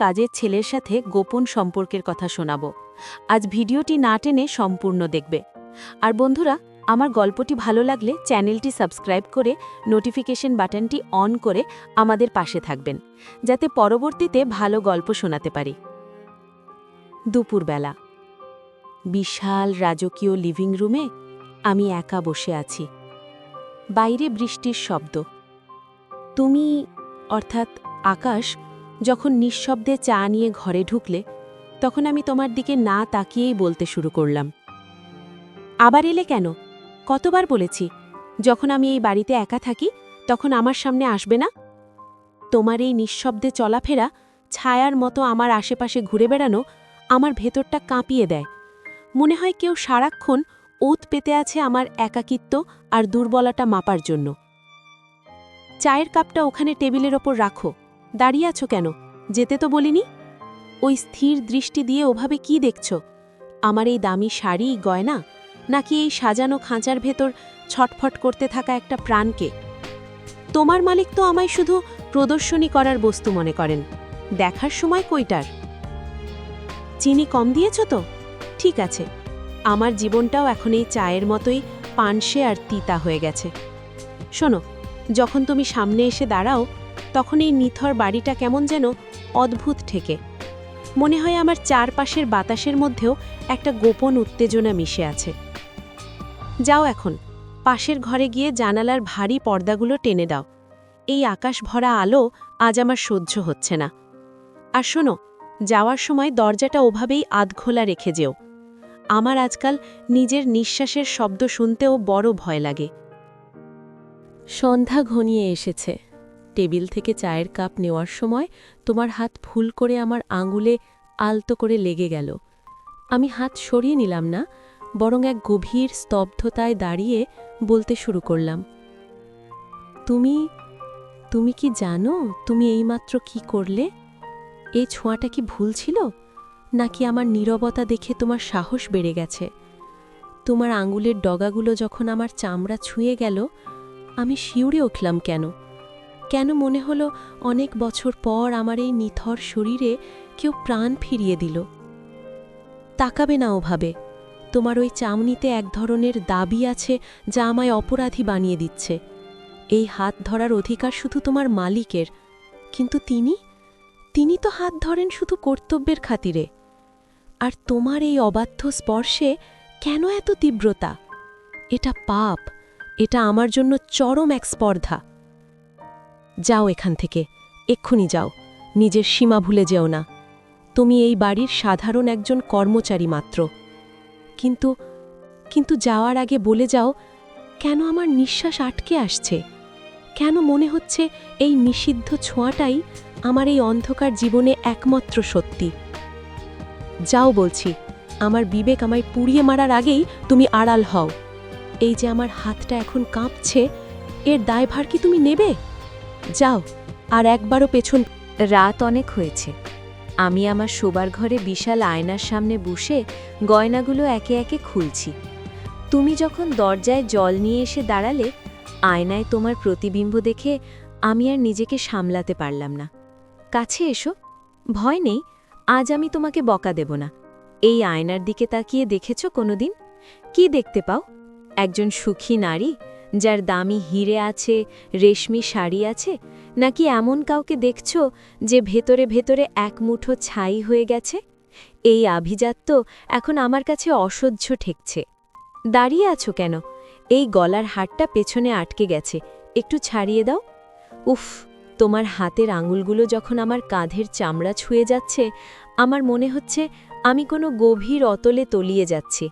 কাজের ছেলের সাথে গোপন সম্পর্কের কথা শোনাব। আজ ভিডিওটি না টেনে সম্পূর্ণ দেখবে। আর বন্ধুরা, আমার গল্পটি ভালো লাগলে চ্যানেলটি সাবস্ক্রাইব করে নোটিফিকেশন বাটনটি অন করে আমাদের পাশে থাকবেন, যাতে পরবর্তীতে ভালো গল্প শোনাতে পারি। দুপুরবেলা বিশাল রাজকীয় লিভিং রুমে আমি একা বসে আছি। বাইরে বৃষ্টির শব্দ। তুমি অর্থাৎ আকাশ যখন নিঃশব্দে চা নিয়ে ঘরে ঢুকলে, তখন আমি তোমার দিকে না তাকিয়েই বলতে শুরু করলাম, আবার এলে কেন? কতবার বলেছি, যখন আমি এই বাড়িতে একা থাকি তখন আমার সামনে আসবে না। তোমার এই নিঃশব্দে চলাফেরা, ছায়ার মতো আমার আশেপাশে ঘুরে বেড়ানো আমার ভেতরটা কাঁপিয়ে দেয়। মনে হয় কেউ সারাক্ষণ ওত পেতে আছে আমার একাকিত্ব আর দুর্বলতা মাপার জন্য। চায়ের কাপটা ওখানে টেবিলের ওপর রাখো। দাঁড়িয়ে আছো কেন? যেতে তো বলিনি। ওই স্থির দৃষ্টি দিয়ে ওভাবে কি দেখছ? আমার এই দামি শাড়ি, গয়না, নাকি এই সাজানো খাঁচার ভেতর ছটফট করতে থাকা একটা প্রাণকে? তোমার মালিক তো আমায় শুধু প্রদর্শনী করার বস্তু মনে করেন, দেখার সময় কইটার। চিনি কম দিয়েছ তো? ঠিক আছে, আমার জীবনটাও এখন এই চায়ের মতোই পানসে আর তিতা হয়ে গেছে। শোনো, যখন তুমি সামনে এসে দাঁড়াও, তখন এই নিথর বাড়িটা কেমন যেন অদ্ভুত ঠেকে। মনে হয় আমার চারপাশের বাতাসের মধ্যেও একটা গোপন উত্তেজনা মিশে আছে। যাও এখন, পাশের ঘরে গিয়ে জানালার ভারী পর্দাগুলো টেনে দাও। এই আকাশ ভরা আলো আজ আমার সহ্য হচ্ছে না। আর শোনো, যাওয়ার সময় দরজাটা ওভাবেই আধখোলা রেখে যেও। আমার আজকাল নিজের নিঃশ্বাসের শব্দ শুনতেও বড় ভয় লাগে। সন্ধ্যা ঘনিয়ে এসেছে। টেবিল থেকে চায়ের কাপ নেওয়ার সময় তোমার হাত ভুল করে আমার আঙুলে আলতো করে লেগে গেল। আমি হাত সরিয়ে নিলাম না, বরং এক গভীর স্তব্ধতায় দাঁড়িয়ে বলতে শুরু করলাম, তুমি কি জানো তুমি এইমাত্র কি করলে? এই ছোঁয়াটা কি ভুল ছিল, নাকি আমার নীরবতা দেখে তোমার সাহস বেড়ে গেছে? তোমার আঙুলের ডগাগুলো যখন আমার চামড়া ছুঁয়ে গেল, আমি শিউরে উঠলাম। কেন মনে হলো অনেক বছর পর আমার এই নিথর শরীরে কেউ প্রাণ ফিরিয়ে দিল। তাকাবে না ওভাবে। তোমার ওই চামনিতে এক ধরনের দাবি আছে যা আমায় অপরাধী বানিয়ে দিচ্ছে। এই হাত ধরার অধিকার শুধু তোমার মালিকের, কিন্তু তিনি তো হাত ধরেন শুধু কর্তব্যের খাতিরে। আর তোমার এই অবাধ্য স্পর্শে কেন এত তীব্রতা? এটা পাপ, এটা আমার জন্য চরম এক স্পর্ধা। যাও এখান থেকে, এক্ষুনি যাও। নিজের সীমা ভুলে যেও না। তুমি এই বাড়ির সাধারণ একজন কর্মচারী মাত্র। কিন্তু যাওয়ার আগে বলে যাও, কেন আমার নিঃশ্বাস আটকে আসছে? কেন মনে হচ্ছে এই নিষিদ্ধ ছোঁয়াটাই আমার এই অন্ধকার জীবনে একমাত্র সত্যি? যাও বলছি, আমার বিবেক আমায় পুড়িয়ে মারার আগেই তুমি আড়াল হও। এই যে আমার হাতটা এখন কাঁপছে, এর দায়ভার কি তুমি নেবে? যাও, আর একবারও পেছন। রাত অনেক হয়েছে। আমি আমার শোবার ঘরে বিশাল আয়নার সামনে বসে গয়নাগুলো একে একে খুলছি। তুমি যখন দরজায় জল নিয়ে এসে দাঁড়ালে, আয়নায় তোমার প্রতিবিম্ব দেখে আমি আর নিজেকে সামলাতে পারলাম না। কাছে এসো, ভয় নেই, আজ আমি তোমাকে বকা দেব না। এই আয়নার দিকে তাকিয়ে দেখেছ কোনোদিন? কি দেখতে পাও? একজন সুখী নারী, যার দামি হিরে আছে, রেশমি শাড়ি আছে, নাকি এমন কাউকে দেখছ যে ভেতরে ভেতরে এক মুঠো ছাই হয়ে গেছে? এই আভিজাত্য এখন আমার কাছে অসহ্য ঠেকছে। দাঁড়িয়ে আছো কেন? এই গলার হারটা পেছনে আটকে গেছে, একটু ছাড়িয়ে দাও। উফ, তোমার হাতের আঙুলগুলো যখন আমার কাঁধের চামড়া ছুঁয়ে যাচ্ছে, আমার মনে হচ্ছে আমি কোনো গভীর অতলে তলিয়ে যাচ্ছি।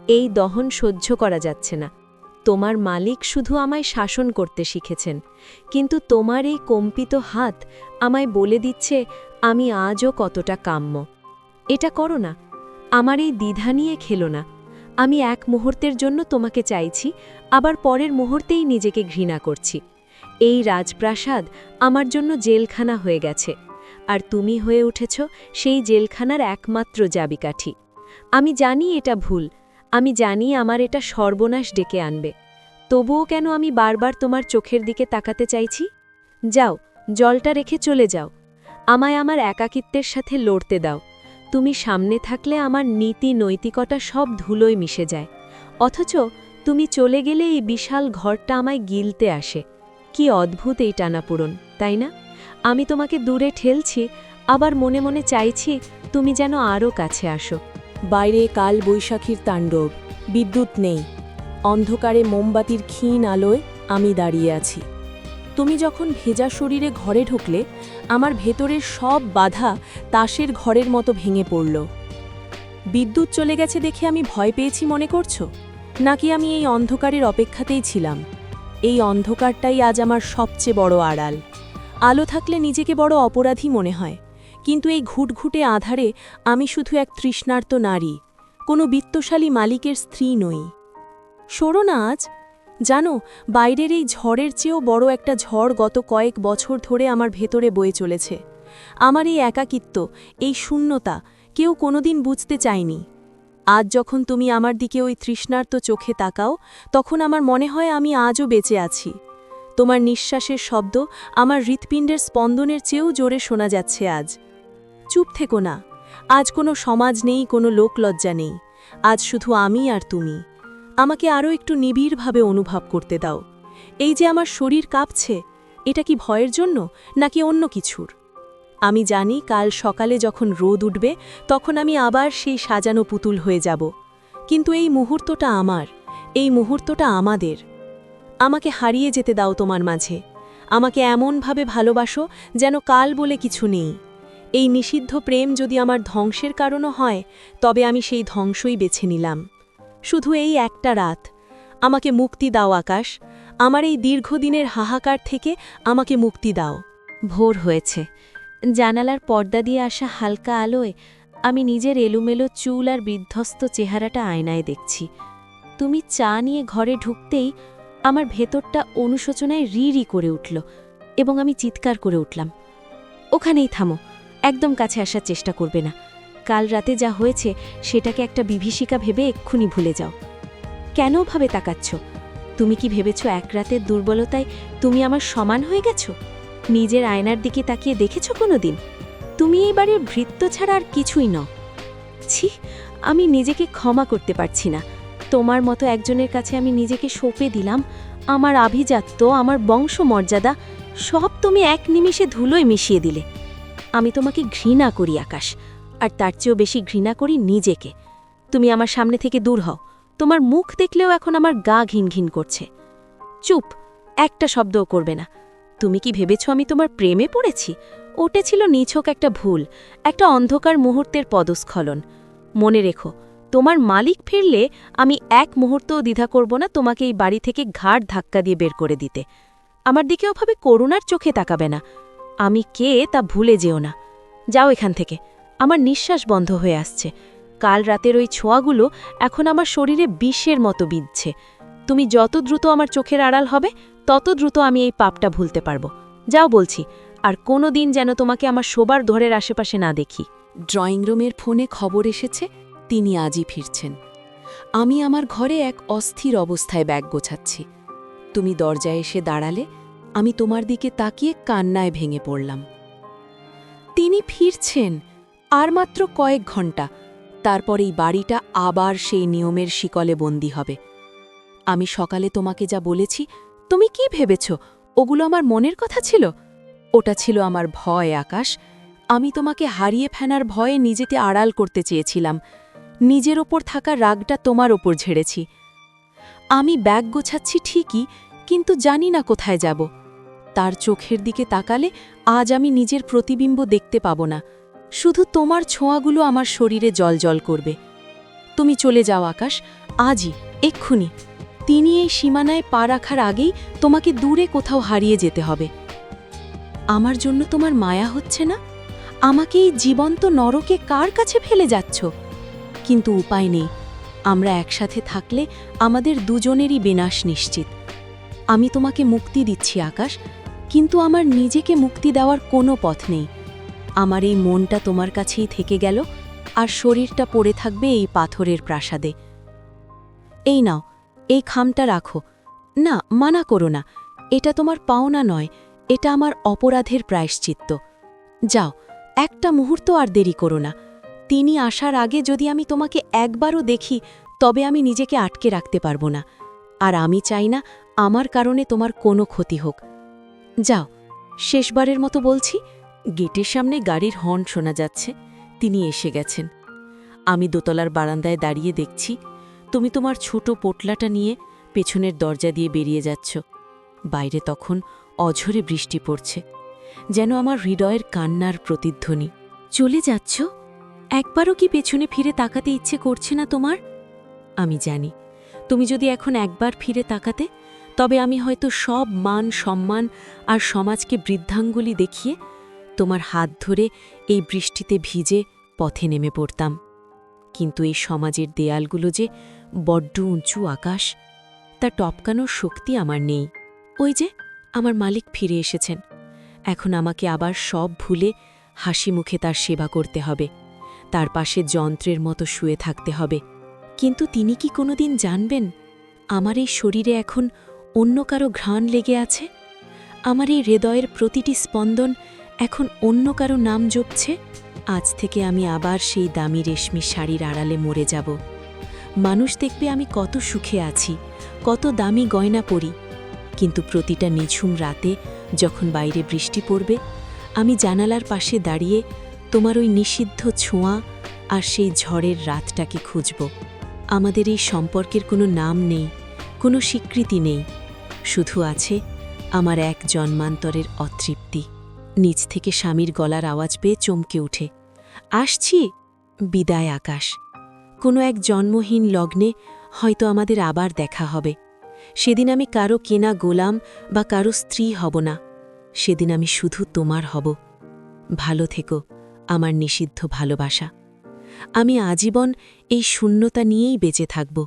এই দহন সহ্য করা যাচ্ছে না। তোমার মালিক শুধু আমায় শাসন করতে শিখেছেন, কিন্তু তোমার এই কম্পিত হাত আমায় বলে দিচ্ছে আমি আজও কতটা কাম্য। এটা করো না, আমার এই দ্বিধা নিয়ে খেলো না। আমি এক মুহূর্তের জন্য তোমাকে চাইছি, আবার পরের মুহূর্তেই নিজেকে ঘৃণা করছি। এই রাজপ্রাসাদ আমার জন্য জেলখানা হয়ে গেছে, আর তুমি হয়ে উঠেছ সেই জেলখানার একমাত্র চাবিকাঠি। আমি জানি এটা ভুল, আমি জানি আমার এটা সর্বনাশ ডেকে আনবে। তবুও কেন আমি বারবার তোমার চোখের দিকে তাকাতে চাইছি? যাও, জলটা রেখে চলে যাও। আমায় আমার একাকিত্বের সাথে লড়তে দাও। তুমি সামনে থাকলে আমার নীতি নৈতিকতা সব ধুলোয় মিশে যায়, অথচ তুমি চলে গেলে এই বিশাল ঘরটা আমায় গিলতে আসে। কি অদ্ভুত এই টানাপোড়ন, তাই না? আমি তোমাকে দূরে ঠেলছি, আবার মনে মনে চাইছি তুমি যেন আরও কাছে আসো। বাইরে কাল বৈশাখীর তাণ্ডব, বিদ্যুৎ নেই, অন্ধকারে মোমবাতির ক্ষীণ আলোয় আমি দাঁড়িয়ে আছি। তুমি যখন ভেজা শরীরে ঘরে ঢুকলে আমার ভেতরের সব বাধা তাসের ঘরের মতো ভেঙে পড়ল। বিদ্যুৎ চলে গেছে দেখে আমি ভয় পেয়েছি মনে করছো, নাকি আমি এই অন্ধকারের অপেক্ষাতেই ছিলাম? এই অন্ধকারটাই আজ আমার সবচেয়ে বড় আড়াল। আলো থাকলে নিজেকে বড় অপরাধী মনে হয়, কিন্তু এই ঘুটঘুটে আধারে আমি শুধু এক তৃষ্ণার্ত নারী, কোনো বিত্তশালী মালিকের স্ত্রী নই। সরো না আজ। জানো, বাইরের এই ঝড়ের চেয়েও বড় একটা ঝড় গত কয়েক বছর ধরে আমার ভেতরে বয়ে চলেছে। আমার এই একাকিত্ব, এই শূন্যতা কেউ কোনোদিন বুঝতে চায়নি। আজ যখন তুমি আমার দিকে ওই তৃষ্ণার্ত চোখে তাকাও, তখন আমার মনে হয় আমি আজও বেঁচে আছি। তোমার নিঃশ্বাসের শব্দ আমার হৃৎপিণ্ডের স্পন্দনের চেয়েও জোরে শোনা যাচ্ছে আজ। চুপ থেকো না। আজ কোনো সমাজ নেই, কোনো লোকলজ্জা নেই। আজ শুধু আমি আর তুমি। আমাকে আরও একটু নিবিড়ভাবে অনুভব করতে দাও। এই যে আমার শরীর কাঁপছে, এটা কি ভয়ের জন্য নাকি অন্য কিছুর? আমি জানি কাল সকালে যখন রোদ উঠবে তখন আমি আবার সেই সাজানো পুতুল হয়ে যাব, কিন্তু এই মুহূর্তটা আমার, এই মুহূর্তটা আমাদের। আমাকে হারিয়ে যেতে দাও তোমার মাঝে। আমাকে এমনভাবে ভালোবাসো যেন কাল বলে কিছু নেই। এই নিষিদ্ধ প্রেম যদি আমার ধ্বংসের কারণও হয়, তবে আমি সেই ধ্বংসই বেছে নিলাম। শুধু এই একটা রাত আমাকে মুক্তি দাও আকাশ। আমার এই দীর্ঘদিনের হাহাকার থেকে আমাকে মুক্তি দাও। ভোর হয়েছে। জানালার পর্দা দিয়ে আসা হালকা আলোয় আমি নিজের এলোমেলো চুল আর বিধ্বস্ত চেহারাটা আয়নায় দেখছি। তুমি চা নিয়ে ঘরে ঢুকতেই আমার ভেতরটা অনুশোচনায় রি রি করে উঠল এবং আমি চিৎকার করে উঠলাম, ওখানেই থামো, একদম কাছে আসার চেষ্টা করবে না। কাল রাতে যা হয়েছে সেটাকে একটা বিভীষিকা ভেবে এক্ষুনি ভুলে যাও। কেন ভাবে তাকাচ্ছ? তুমি কি ভেবেছ এক রাতের দুর্বলতায় তুমি আমার সমান হয়ে গেছো? নিজের আয়নার দিকে তাকিয়ে দেখেছ কোনো দিন? তুমি এই বাড়ির ভৃত্য ছাড়া আর কিছুই নও। ছি, আমি নিজেকে ক্ষমা করতে পারছি না। তোমার মতো একজনের কাছে আমি নিজেকে সঁপে দিলাম। আমার আভিজাত্য, আমার বংশমর্যাদা সব তুমি এক নিমিষে ধুলোয় মিশিয়ে দিলে। আমি তোমাকে ঘৃণা করি আকাশ, আর তার চেয়েও বেশি ঘৃণা করি নিজেকে। তুমি আমার সামনে থেকে দূর হও। তোমার মুখ দেখলেও এখন আমার গা ঘিন ঘিন করছে। চুপ, একটা শব্দও করবে না। তুমি কি ভেবেছ আমি তোমার প্রেমে পড়েছি? ওটা ছিল নিছক একটা ভুল, একটা অন্ধকার মুহূর্তের পদস্খলন। মনে রেখো, তোমার মালিক ফিরলে আমি এক মুহূর্তও দ্বিধা করব না তোমাকে এই বাড়ি থেকে ঘাড় ধাক্কা দিয়ে বের করে দিতে। আমার দিকে ওভাবে করুণার চোখে তাকাবে না। আমি কে তা ভুলে যেও না। যাও এখান থেকে, আমার নিঃশ্বাস বন্ধ হয়ে আসছে। কাল রাতের ওই ছোঁয়াগুলো এখন আমার শরীরে বিষের মতো বিঁধছে। তুমি যত দ্রুত আমার চোখের আড়াল হবে, তত দ্রুত আমি এই পাপটা ভুলতে পারব। যাও বলছি, আর কোনো দিন যেন তোমাকে আমার শোবার ঘরের আশেপাশে না দেখি। ড্রয়িং রুমের ফোনে খবর এসেছে তিনি আজই ফিরছেন। আমি আমার ঘরে এক অস্থির অবস্থায় ব্যাগ গোছাচ্ছি। তুমি দরজায় এসে দাঁড়ালে আমি তোমার দিকে তাকিয়ে কান্নায় ভেঙে পড়লাম। তিনি ফিরছেন আর মাত্র কয়েক ঘন্টা, তারপর এই বাড়িটা আবার সেই নিয়মের শিকলে বন্দী হবে। আমি সকালে তোমাকে যা বলেছি, তুমি কি ভেবেছ ওগুলো আমার মনের কথা ছিল? ওটা ছিল আমার ভয় আকাশ। আমি তোমাকে হারিয়ে ফেলার ভয়ে নিজেকে আড়াল করতে চেয়েছিলাম। নিজের ওপর থাকা রাগটা তোমার ওপর ঝেড়েছি। আমি ব্যাগ গোছাচ্ছি ঠিকই, কিন্তু জানি না কোথায় যাব। তার চোখের দিকে তাকালে আজ আমি নিজের প্রতিবিম্ব দেখতে পাব না, শুধু তোমার ছোঁয়াগুলো আমার শরীরে জলজল করবে। তুমি চলে যাও আকাশ, আজই, এক্ষুনি। তিনি এই সীমানায় পা রাখার আগেই তোমাকে দূরে কোথাও হারিয়ে যেতে হবে। আমার জন্য তোমার মায়া হচ্ছে না? আমাকে এই জীবন্ত নরকে কার কাছে ফেলে যাচ্ছ? কিন্তু উপায় নেই, আমরা একসাথে থাকলে আমাদের দুজনেরই বিনাশ নিশ্চিত। আমি তোমাকে মুক্তি দিচ্ছি আকাশ, কিন্তু আমার নিজেকে মুক্তি দেওয়ার কোনো পথ নেই। আমার এই মনটা তোমার কাছেই থেকে গেল, আর শরীরটা পড়ে থাকবে এই পাথরের প্রাসাদে। এই নাও, এই খামটা রাখো। না, মানা করো না, এটা তোমার পাওনা নয়, এটা আমার অপরাধের প্রায়শ্চিত্ত। যাও, একটা মুহূর্ত আর দেরি করো না। তিনি আসার আগে যদি আমি তোমাকে একবারও দেখি, তবে আমি নিজেকে আটকে রাখতে পারবো না। আর আমি চাই না আমার কারণে তোমার কোনো ক্ষতি হোক। যাও, শেষবারের মতো বলছি। গেটের সামনে গাড়ির হর্ন শোনা যাচ্ছে। তিনি এসে গেছেন। আমি দোতলার বারান্দায় দাঁড়িয়ে দেখছি তুমি তোমার ছোট পোটলাটা নিয়ে পেছনের দরজা দিয়ে বেরিয়ে যাচ্ছ। বাইরে তখন অঝরে বৃষ্টি পড়ছে, যেন আমার হৃদয়ের কান্নার প্রতিধ্বনি। চলে যাচ্ছ? একবারও কি পেছনে ফিরে তাকাতে ইচ্ছে করছে না তোমার? আমি জানি, তুমি যদি এখন একবার ফিরে তাকাতে, তবে আমি হয়তো সব মান সম্মান আর সমাজকে বৃদ্ধাঙ্গুলি দেখিয়ে তোমার হাত ধরে এই বৃষ্টিতে ভিজে পথে নেমে পড়তাম। কিন্তু এই সমাজের দেয়ালগুলো যে বড্ড উঁচু আকাশ, তা টপকানোর শক্তি আমার নেই। ওই যে আমার মালিক ফিরে এসেছেন। এখন আমাকে আবার সব ভুলে হাসি মুখে তার সেবা করতে হবে, তার পাশে যন্ত্রের মতো শুয়ে থাকতে হবে। কিন্তু তিনি কি কোনোদিন জানবেন আমার এই শরীরে এখন অন্য কারো ঘ্রাণ লেগে আছে? আমার এই হৃদয়ের প্রতিটি স্পন্দন এখন অন্য কারো নাম জপছে? আজ থেকে আমি আবার সেই দামি রেশমি শাড়ির আড়ালে মরে যাব। মানুষ দেখবে আমি কত সুখে আছি, কত দামি গয়না পরি। কিন্তু প্রতিটা নিঝুম রাতে যখন বাইরে বৃষ্টি পড়বে, আমি জানালার পাশে দাঁড়িয়ে তোমার ওই নিষিদ্ধ ছোঁয়া আর সেই ঝড়ের রাতটাকে খুঁজব। আমাদের এই সম্পর্কের কোনো নাম নেই, কোনো স্বীকৃতি নেই, শুধু আছে আমার এক জন্মান্তরের অতৃপ্তি। নিচ থেকে স্বামীর গলার আওয়াজ পেয়ে চমকে উঠে, আসছি। বিদায় আকাশ। কোনো এক জন্মহীন লগ্নে হয়তো আমাদের আবার দেখা হবে। সেদিন আমি কারো কেনা গোলাম বা কারো স্ত্রী হব না। সেদিন আমি শুধু তোমার হব। ভালো থেকো আমার নিষিদ্ধ ভালোবাসা। আমি আজীবন এই শূন্যতা নিয়েই বেঁচে থাকব।